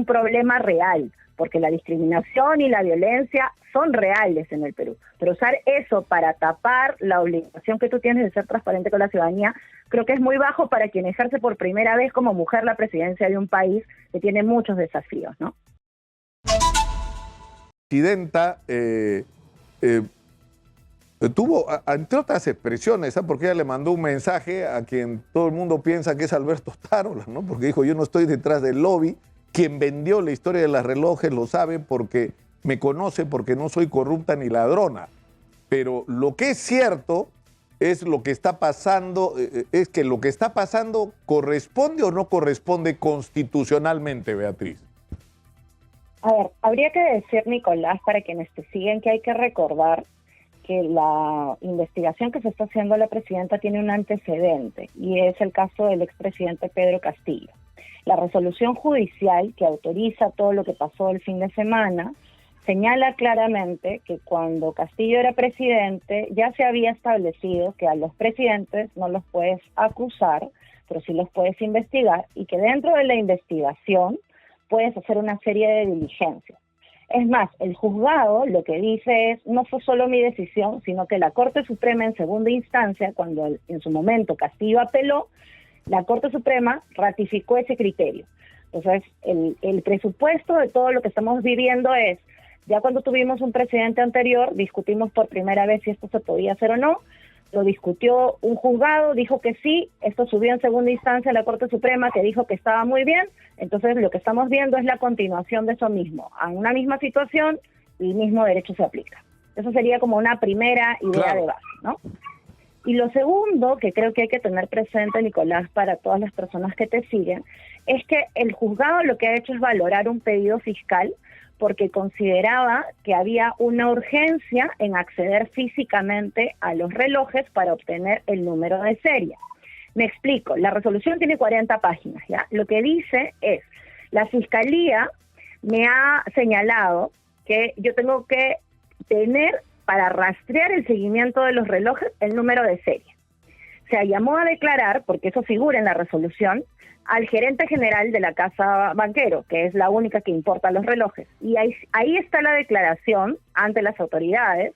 problema real, porque la discriminación y la violencia son reales en el Perú. Pero usar eso para tapar la obligación que tú tienes de ser transparente con la ciudadanía, creo que es muy bajo para quien ejerce por primera vez como mujer la presidencia de un país que tiene muchos desafíos, ¿no? Presidenta tuvo, entre otras expresiones, ¿sabes? Porque ella le mandó un mensaje a quien todo el mundo piensa que es Alberto Tarola, ¿no? Porque dijo, yo no estoy detrás del lobby, quien vendió la historia de los relojes lo sabe porque me conoce, porque no soy corrupta ni ladrona. Pero lo que es cierto es lo que está pasando, es que lo que está pasando corresponde o no corresponde constitucionalmente, Beatriz. A ver, habría que decir, Nicolás, para quienes te siguen, que hay que recordar que la investigación que se está haciendo a la presidenta tiene un antecedente, y es el caso del expresidente Pedro Castillo. La resolución judicial que autoriza todo lo que pasó el fin de semana señala claramente que cuando Castillo era presidente ya se había establecido que a los presidentes no los puedes acusar, pero sí los puedes investigar, y que dentro de la investigación puedes hacer una serie de diligencias. Es más, el juzgado lo que dice es, no fue solo mi decisión, sino que la Corte Suprema en segunda instancia, cuando en su momento Castillo apeló, la Corte Suprema ratificó ese criterio. Entonces, el presupuesto de todo lo que estamos viviendo es, ya cuando tuvimos un presidente anterior, discutimos por primera vez si esto se podía hacer o no, lo discutió un juzgado, dijo que sí, esto subió en segunda instancia a la Corte Suprema, que dijo que estaba muy bien. Entonces lo que estamos viendo es la continuación de eso mismo. En una misma situación, el mismo derecho se aplica. Eso sería como una primera idea de base, ¿no? Y lo segundo que creo que hay que tener presente, Nicolás, para todas las personas que te siguen, es que el juzgado lo que ha hecho es valorar un pedido fiscal porque consideraba que había una urgencia en acceder físicamente a los relojes para obtener el número de serie. Me explico, la resolución tiene 40 páginas, ¿ya? Lo que dice es, la Fiscalía me ha señalado que yo tengo que tener, para rastrear el seguimiento de los relojes, el número de serie. Se llamó a declarar, porque eso figura en la resolución, al gerente general de la Casa Banquero, que es la única que importa los relojes. Y ahí está la declaración ante las autoridades,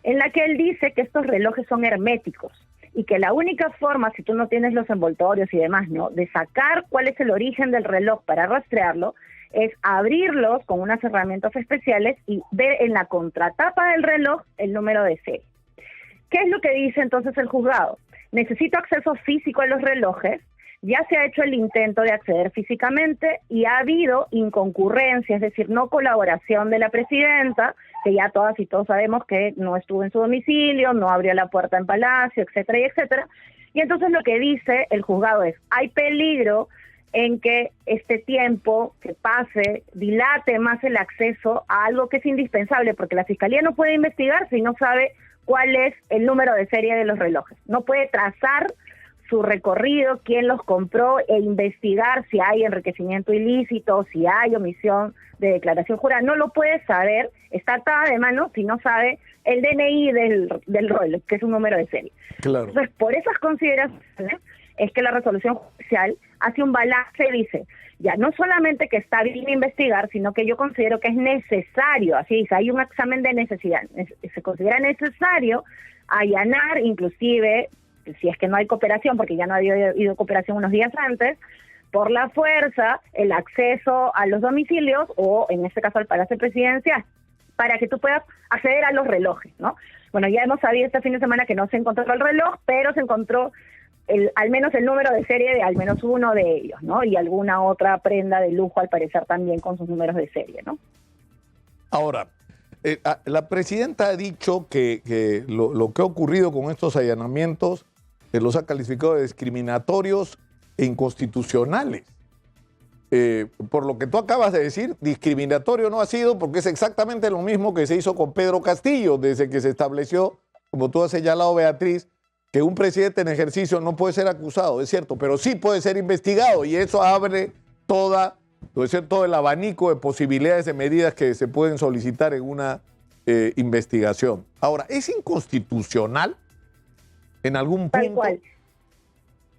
en la que él dice que estos relojes son herméticos y que la única forma, si tú no tienes los envoltorios y demás, ¿no?, de sacar cuál es el origen del reloj para rastrearlo, es abrirlos con unas herramientas especiales y ver en la contratapa del reloj el número de serie. ¿Qué es lo que dice entonces el juzgado? Necesito acceso físico a los relojes. Ya se ha hecho el intento de acceder físicamente y ha habido inconcurrencia, es decir, no colaboración de la presidenta, que ya todas y todos sabemos que no estuvo en su domicilio, no abrió la puerta en Palacio, etcétera y etcétera. Y entonces lo que dice el juzgado es, hay peligro en que este tiempo que pase dilate más el acceso a algo que es indispensable, porque la Fiscalía no puede investigar si no sabe cuál es el número de serie de los relojes. No puede trazar su recorrido, quién los compró e investigar si hay enriquecimiento ilícito, si hay omisión de declaración jurada. No lo puede saber, está atada de mano si no sabe el DNI del reloj, que es un número de serie. Claro. Entonces, por esas consideraciones es que la resolución judicial hace un balance y dice, ya no solamente que está bien investigar, sino que yo considero que es necesario, así dice, hay un examen de necesidad, se considera necesario allanar, inclusive, si es que no hay cooperación, porque ya no había habido cooperación unos días antes, por la fuerza, el acceso a los domicilios, o en este caso al Palacio Presidencial, para que tú puedas acceder a los relojes, ¿no? Bueno, ya hemos sabido este fin de semana que no se encontró el reloj, pero se encontró al menos el número de serie de al menos uno de ellos, ¿no? Y alguna otra prenda de lujo, al parecer, también con sus números de serie, ¿no? Ahora, la presidenta ha dicho que lo que ha ocurrido con estos allanamientos los ha calificado de discriminatorios e inconstitucionales. Por lo que tú acabas de decir, discriminatorio no ha sido porque es exactamente lo mismo que se hizo con Pedro Castillo desde que se estableció, como tú has señalado, Beatriz, que un presidente en ejercicio no puede ser acusado, es cierto, pero sí puede ser investigado y eso abre todo el abanico de posibilidades de medidas que se pueden solicitar en una investigación. Ahora, ¿es inconstitucional en algún punto? Tal cual.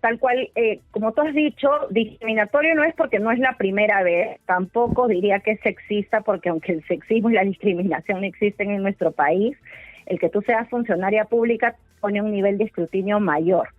tal cual, como tú has dicho, discriminatorio no es porque no es la primera vez, tampoco diría que es sexista, porque aunque el sexismo y la discriminación existen en nuestro país, el que tú seas funcionaria pública pone un nivel de escrutinio mayor,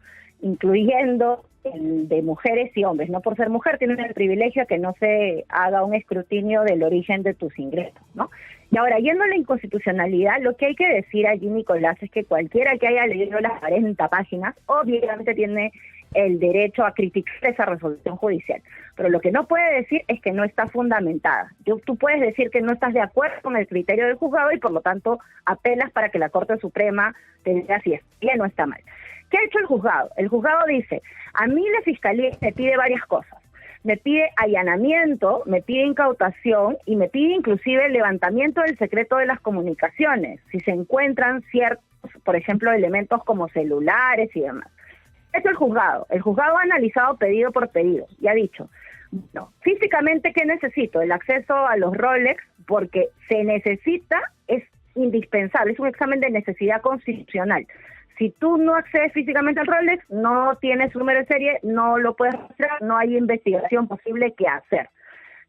incluyendo el de mujeres y hombres. No por ser mujer tienen el privilegio que no se haga un escrutinio del origen de tus ingresos, ¿no? Y ahora, yendo a la inconstitucionalidad, lo que hay que decir allí, Nicolás, es que cualquiera que haya leído las 40 páginas, obviamente tiene el derecho a criticar esa resolución judicial. Pero lo que no puede decir es que no está fundamentada. Tú puedes decir que no estás de acuerdo con el criterio del juzgado y por lo tanto apelas para que la Corte Suprema te diga si está bien o está mal. ¿Qué ha hecho el juzgado? El juzgado dice, a mí la Fiscalía me pide varias cosas. Me pide allanamiento, me pide incautación y me pide inclusive el levantamiento del secreto de las comunicaciones, si se encuentran ciertos, por ejemplo, elementos como celulares y demás. Esto es el juzgado. El juzgado ha analizado pedido por pedido y ha dicho, no, físicamente, ¿qué necesito? El acceso a los Rolex, porque se necesita, es indispensable, es un examen de necesidad constitucional. Si tú no accedes físicamente al Rolex, no tienes su número de serie, no lo puedes hacer, no hay investigación posible que hacer.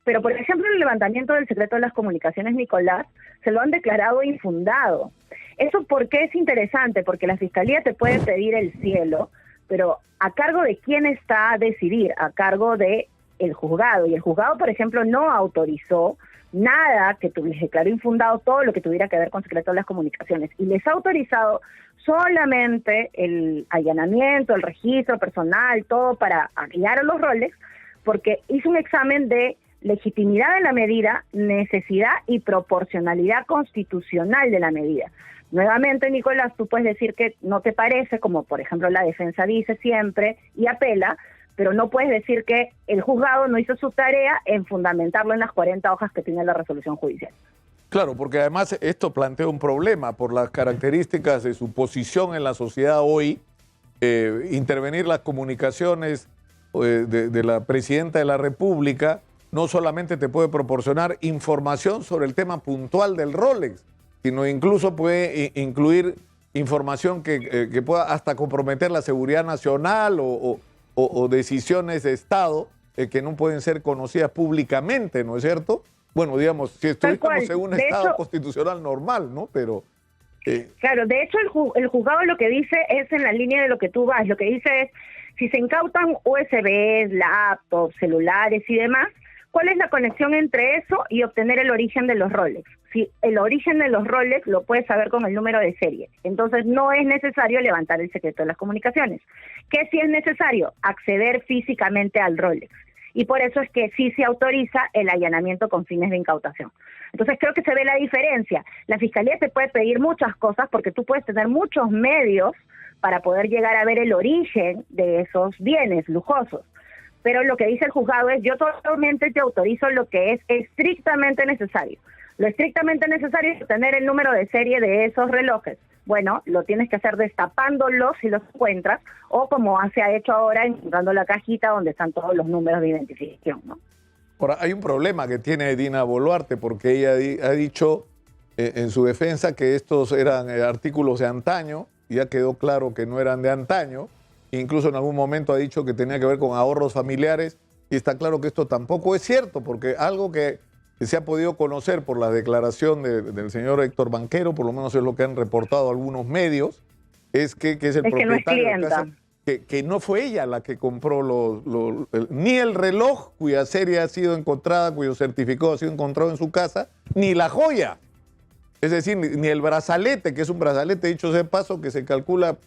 Pero, por ejemplo, el levantamiento del secreto de las comunicaciones, Nicolás, se lo han declarado infundado. ¿Eso por qué es interesante? Porque la Fiscalía te puede pedir el cielo, pero ¿a cargo de quién está a decidir? A cargo de el juzgado. Y el juzgado, por ejemplo, no autorizó nada que les declaró infundado todo lo que tuviera que ver con secreto de las comunicaciones. Y les ha autorizado solamente el allanamiento, el registro personal, todo para guiar a los Rolex, porque hizo un examen de legitimidad de la medida, necesidad y proporcionalidad constitucional de la medida. Nuevamente, Nicolás, tú puedes decir que no te parece, como por ejemplo la defensa dice siempre y apela, pero no puedes decir que el juzgado no hizo su tarea en fundamentarlo en las 40 hojas que tiene la resolución judicial. Claro, porque además esto plantea un problema por las características de su posición en la sociedad hoy. Intervenir las comunicaciones de la Presidenta de la República no solamente te puede proporcionar información sobre el tema puntual del Rolex, sino incluso puede incluir información que pueda hasta comprometer la seguridad nacional o decisiones de Estado que no pueden ser conocidas públicamente, ¿no es cierto? Bueno, digamos, si estuviéramos en un Estado constitucional normal, ¿no? Pero... Claro, de hecho el juzgado lo que dice es en la línea de lo que tú vas, lo que dice es, si se incautan USBs, laptops, celulares y demás, ¿cuál es la conexión entre eso y obtener el origen de los Rolex? Si el origen de los Rolex lo puedes saber con el número de serie, entonces no es necesario levantar el secreto de las comunicaciones. ¿Qué sí es necesario? Acceder físicamente al Rolex. Y por eso es que sí se autoriza el allanamiento con fines de incautación. Entonces creo que se ve la diferencia. La Fiscalía te puede pedir muchas cosas porque tú puedes tener muchos medios para poder llegar a ver el origen de esos bienes lujosos. Pero lo que dice el juzgado es, yo totalmente te autorizo lo que es estrictamente necesario. Lo estrictamente necesario es tener el número de serie de esos relojes. Bueno, lo tienes que hacer destapándolos si los encuentras, o como se ha hecho ahora, encontrando la cajita donde están todos los números de identificación, ¿no? Ahora, hay un problema que tiene Dina Boluarte, porque ella ha dicho en su defensa que estos eran artículos de antaño, y ya quedó claro que no eran de antaño. Incluso en algún momento ha dicho que tenía que ver con ahorros familiares, y está claro que esto tampoco es cierto, porque algo que se ha podido conocer por la declaración del señor Héctor Banquero, por lo menos es lo que han reportado algunos medios, es que es el propietario de la casa, que no fue ella la que compró ni el reloj cuya serie ha sido encontrada, cuyo certificado ha sido encontrado en su casa, ni la joya. Es decir, ni el brazalete, que es un brazalete, dicho sea de paso, que se calcula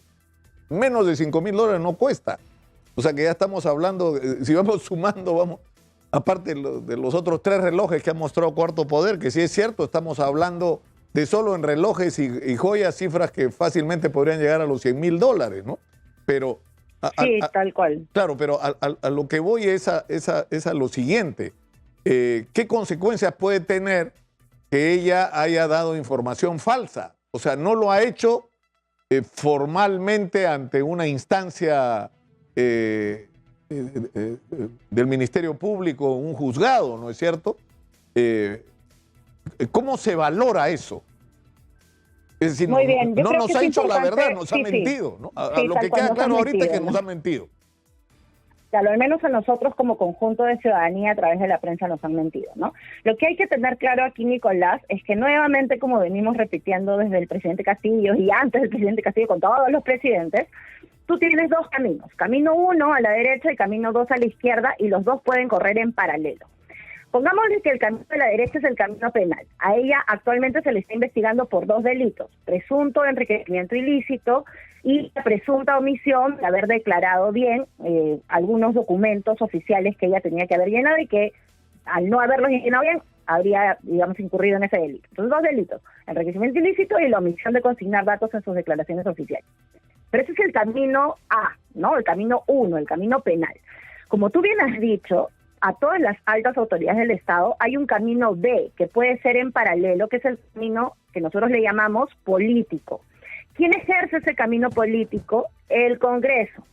menos de $5,000 no cuesta. O sea que ya estamos hablando, si vamos sumando, vamos, aparte de los otros 3 relojes que ha mostrado Cuarto Poder, que sí es cierto, estamos hablando de solo en relojes y joyas, cifras que fácilmente podrían llegar a los $100,000, ¿no? Pero... sí, tal cual. Claro, pero a lo que voy es a lo siguiente. ¿Qué consecuencias puede tener que ella haya dado información falsa? O sea, no lo ha hecho formalmente ante una instancia del Ministerio Público, un juzgado, ¿no es cierto? ¿Cómo se valora eso? Es decir, muy bien. No nos ha dicho la verdad, nos ha mentido, ¿no? A lo que queda claro ahorita es que nos ha mentido. al menos a nosotros como conjunto de ciudadanía a través de la prensa nos han mentido, ¿no? Lo que hay que tener claro aquí, Nicolás, es que nuevamente, como venimos repitiendo desde el presidente Castillo y antes del presidente Castillo con todos los presidentes, tú tienes dos caminos, camino 1 a la derecha y camino 2 a la izquierda, y los dos pueden correr en paralelo. Pongámosle que el camino de la derecha es el camino penal. A ella actualmente se le está investigando por 2 delitos: presunto enriquecimiento ilícito y presunta omisión de haber declarado bien algunos documentos oficiales que ella tenía que haber llenado y que al no haberlos llenado bien habría, digamos, incurrido en ese delito. Entonces, 2 delitos: enriquecimiento ilícito y la omisión de consignar datos en sus declaraciones oficiales. Pero ese es el camino A, ¿no? El camino 1, el camino penal. Como tú bien has dicho, a todas las altas autoridades del Estado hay un camino B, que puede ser en paralelo, que es el camino que nosotros le llamamos político. ¿Quién ejerce ese camino político? El Congreso.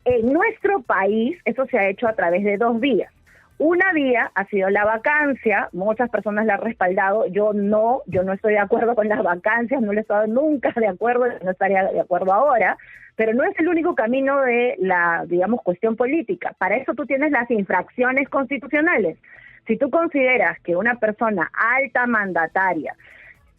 En nuestro país eso se ha hecho a través de 2 vías. Una vía ha sido la vacancia, muchas personas la han respaldado, yo no estoy de acuerdo con las vacancias, no le he estado nunca de acuerdo, no estaría de acuerdo ahora, pero no es el único camino de la, digamos, cuestión política. Para eso tú tienes las infracciones constitucionales. Si tú consideras que una persona alta mandataria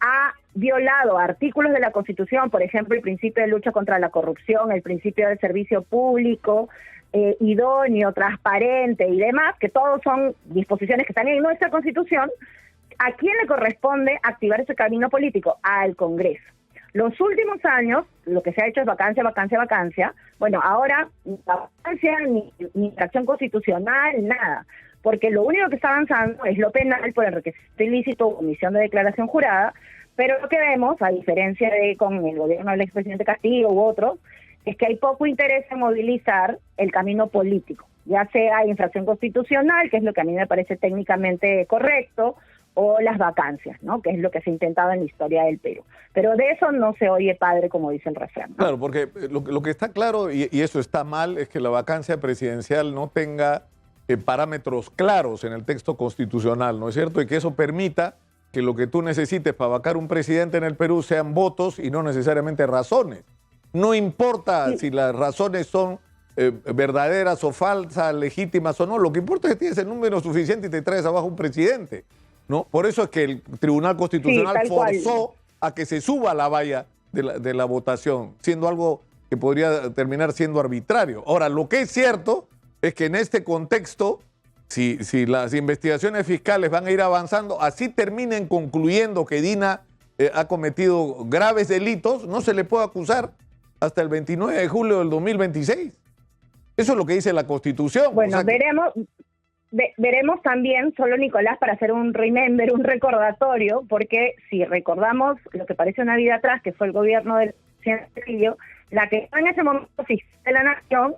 ha violado artículos de la Constitución, por ejemplo, el principio de lucha contra la corrupción, el principio del servicio público, idóneo, transparente y demás, que todos son disposiciones que están en nuestra Constitución, ¿a quién le corresponde activar ese camino político? Al Congreso. Los últimos años, lo que se ha hecho es vacancia, vacancia, vacancia. Bueno, ahora, vacancia ni infracción constitucional, nada. Porque lo único que está avanzando es lo penal por enriquecimiento ilícito o omisión de declaración jurada, pero lo que vemos, a diferencia de con el gobierno del expresidente Castillo u otros, es que hay poco interés en movilizar el camino político, ya sea infracción constitucional, que es lo que a mí me parece técnicamente correcto, o las vacancias, ¿no? Que es lo que se ha intentado en la historia del Perú. Pero de eso no se oye padre, como dice el refrán, ¿no? Claro, porque lo que está claro, y eso está mal, es que la vacancia presidencial no tenga parámetros claros en el texto constitucional, ¿no es cierto? Y que eso permita que lo que tú necesites para vacar un presidente en el Perú sean votos y no necesariamente razones. No importa si las razones son verdaderas o falsas, legítimas o no, lo que importa es que tienes el número suficiente y te traes abajo un presidente, ¿no? Por eso es que el Tribunal Constitucional forzó a que se suba la valla de la votación, siendo algo que podría terminar siendo arbitrario. Ahora, lo que es cierto es que en este contexto, si las investigaciones fiscales van a ir avanzando, así terminen concluyendo que Dina ha cometido graves delitos, no se le puede acusar hasta el 29 de julio del 2026. Eso es lo que dice la Constitución. Bueno, o sea, veremos también, solo Nicolás, para hacer un recordatorio, porque si recordamos lo que parece una vida atrás, que fue el gobierno del presidente Castillo, la que fue en ese momento fiscal de la Nación,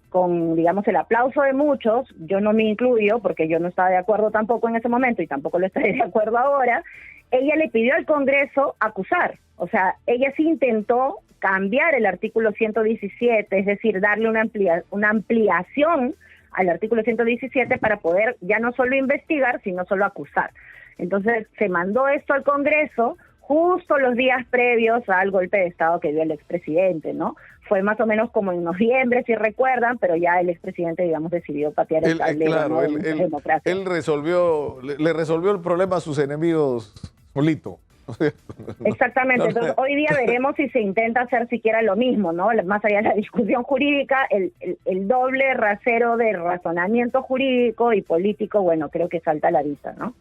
con, digamos, el aplauso de muchos, yo no me incluyo, porque yo no estaba de acuerdo tampoco en ese momento y tampoco lo estaré de acuerdo ahora, ella le pidió al Congreso acusar. O sea, ella sí intentó cambiar el artículo 117, es decir, darle una ampliación al artículo 117 para poder ya no solo investigar, sino solo acusar. Entonces, se mandó esto al Congreso justo los días previos al golpe de Estado que dio el expresidente, ¿no? Fue más o menos como en noviembre, si recuerdan, pero ya el expresidente, digamos, decidió patear el tablero, claro, ¿no? Él le resolvió el problema a sus enemigos solito. Exactamente, entonces hoy día veremos si se intenta hacer siquiera lo mismo, ¿no? Más allá de la discusión jurídica, el doble rasero de razonamiento jurídico y político, bueno, creo que salta a la vista, ¿no?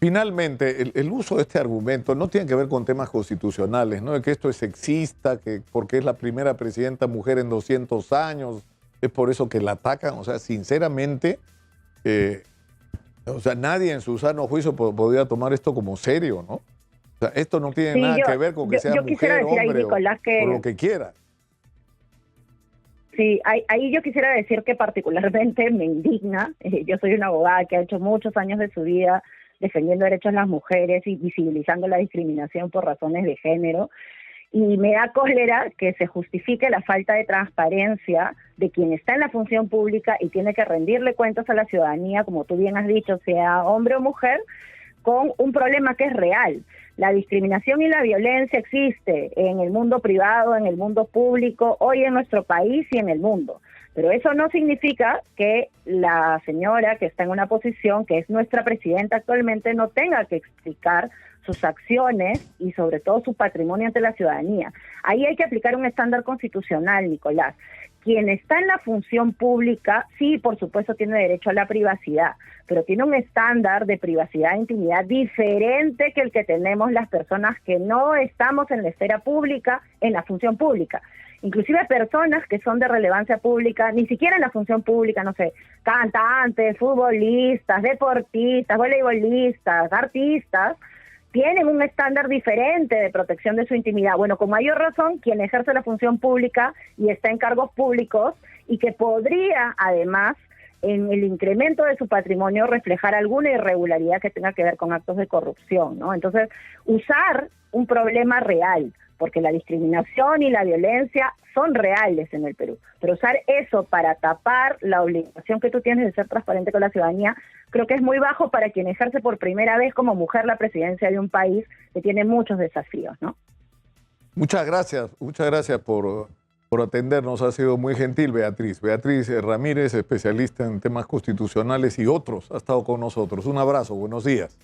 Finalmente, el uso de este argumento no tiene que ver con temas constitucionales, ¿no? De que esto es sexista, que porque es la primera presidenta mujer en 200 años, es por eso que la atacan. O sea, sinceramente, o sea, nadie en su sano juicio podría tomar esto como serio, ¿no? O sea, esto no tiene nada que ver con que sea mujer, hombre, ahí, Nicolás, o lo que quiera. Sí, ahí yo quisiera decir que particularmente me indigna. Yo soy una abogada que ha hecho muchos años de su vida defendiendo derechos de las mujeres y visibilizando la discriminación por razones de género. Y me da cólera que se justifique la falta de transparencia de quien está en la función pública y tiene que rendirle cuentas a la ciudadanía, como tú bien has dicho, sea hombre o mujer, con un problema que es real. La discriminación y la violencia existe en el mundo privado, en el mundo público, hoy en nuestro país y en el mundo. Pero eso no significa que la señora que está en una posición, que es nuestra presidenta actualmente, no tenga que explicar sus acciones y sobre todo su patrimonio ante la ciudadanía. Ahí hay que aplicar un estándar constitucional, Nicolás. Quien está en la función pública, sí, por supuesto, tiene derecho a la privacidad, pero tiene un estándar de privacidad e intimidad diferente que el que tenemos las personas que no estamos en la esfera pública, en la función pública. Inclusive personas que son de relevancia pública, ni siquiera en la función pública, no sé, cantantes, futbolistas, deportistas, voleibolistas, artistas, tienen un estándar diferente de protección de su intimidad. Bueno, con mayor razón, quien ejerce la función pública y está en cargos públicos y que podría, además, en el incremento de su patrimonio, reflejar alguna irregularidad que tenga que ver con actos de corrupción, ¿no? Entonces, usar un problema real, porque la discriminación y la violencia son reales en el Perú, pero usar eso para tapar la obligación que tú tienes de ser transparente con la ciudadanía, creo que es muy bajo para quien ejerce por primera vez como mujer la presidencia de un país que tiene muchos desafíos, ¿no? Muchas gracias por atendernos. Ha sido muy gentil, Beatriz. Beatriz Ramírez, especialista en temas constitucionales y otros, ha estado con nosotros. Un abrazo, buenos días.